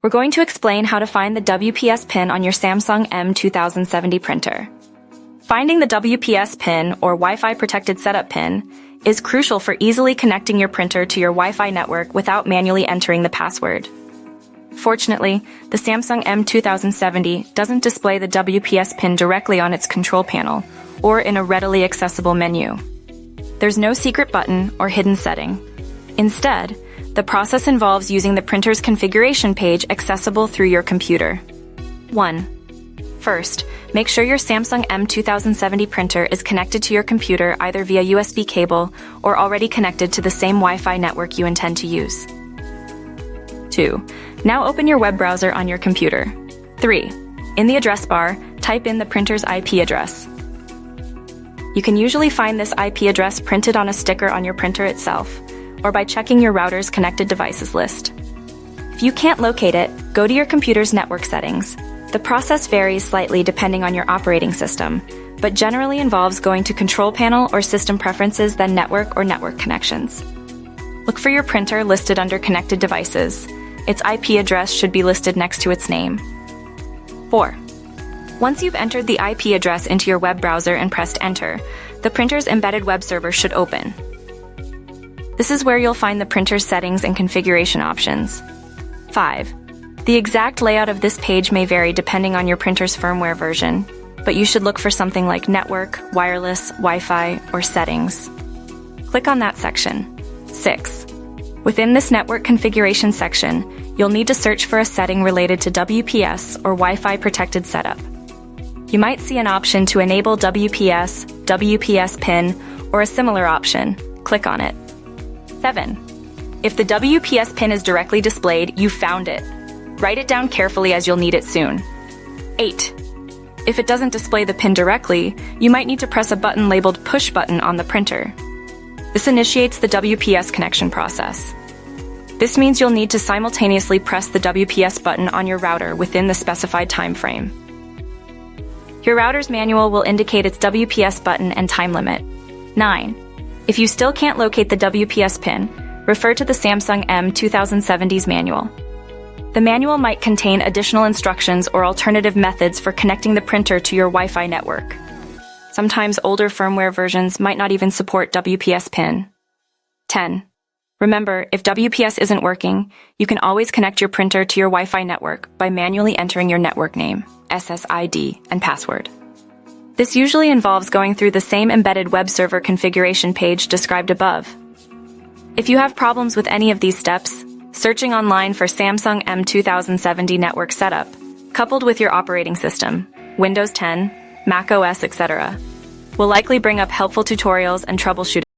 We're going to explain how to find the WPS PIN on your Samsung M2070 printer. Finding the WPS PIN, or Wi-Fi Protected Setup PIN, is crucial for easily connecting your printer to your Wi-Fi network without manually entering the password. Fortunately, the Samsung M2070 doesn't display the WPS PIN directly on its control panel or in a readily accessible menu. There's no secret button or hidden setting. Instead, the process involves using the printer's configuration page accessible through your computer. 1. First, make sure your Samsung M2070 printer is connected to your computer either via USB cable or already connected to the same Wi-Fi network you intend to use. 2. Now open your web browser on your computer. 3. In the address bar, type in the printer's IP address. You can usually find this IP address printed on a sticker on your printer itself, or by checking your router's connected devices list. If you can't locate it, go to your computer's network settings. The process varies slightly depending on your operating system, but generally involves going to Control Panel or System Preferences, then Network or Network Connections. Look for your printer listed under Connected Devices. Its IP address should be listed next to its name. 4. Once you've entered the IP address into your web browser and pressed Enter, the printer's embedded web server should open. This is where you'll find the printer's settings and configuration options. 5. The exact layout of this page may vary depending on your printer's firmware version, but you should look for something like Network, Wireless, Wi-Fi, or Settings. Click on that section. 6. Within this network configuration section, you'll need to search for a setting related to WPS or Wi-Fi Protected Setup. You might see an option to enable WPS, WPS PIN, or a similar option. Click on it. 7. If the WPS PIN is directly displayed, you found it. Write it down carefully as you'll need it soon. 8. If it doesn't display the PIN directly, you might need to press a button labeled Push Button on the printer. This initiates the WPS connection process. This means you'll need to simultaneously press the WPS button on your router within the specified time frame. Your router's manual will indicate its WPS button and time limit. 9. If you still can't locate the WPS PIN, refer to the Samsung M2070's manual. The manual might contain additional instructions or alternative methods for connecting the printer to your Wi-Fi network. Sometimes older firmware versions might not even support WPS PIN. 10. Remember, if WPS isn't working, you can always connect your printer to your Wi-Fi network by manually entering your network name, SSID, and password. This usually involves going through the same embedded web server configuration page described above. If you have problems with any of these steps, searching online for Samsung M2070 network setup, coupled with your operating system, Windows 10, Mac OS, etc., will likely bring up helpful tutorials and troubleshooting.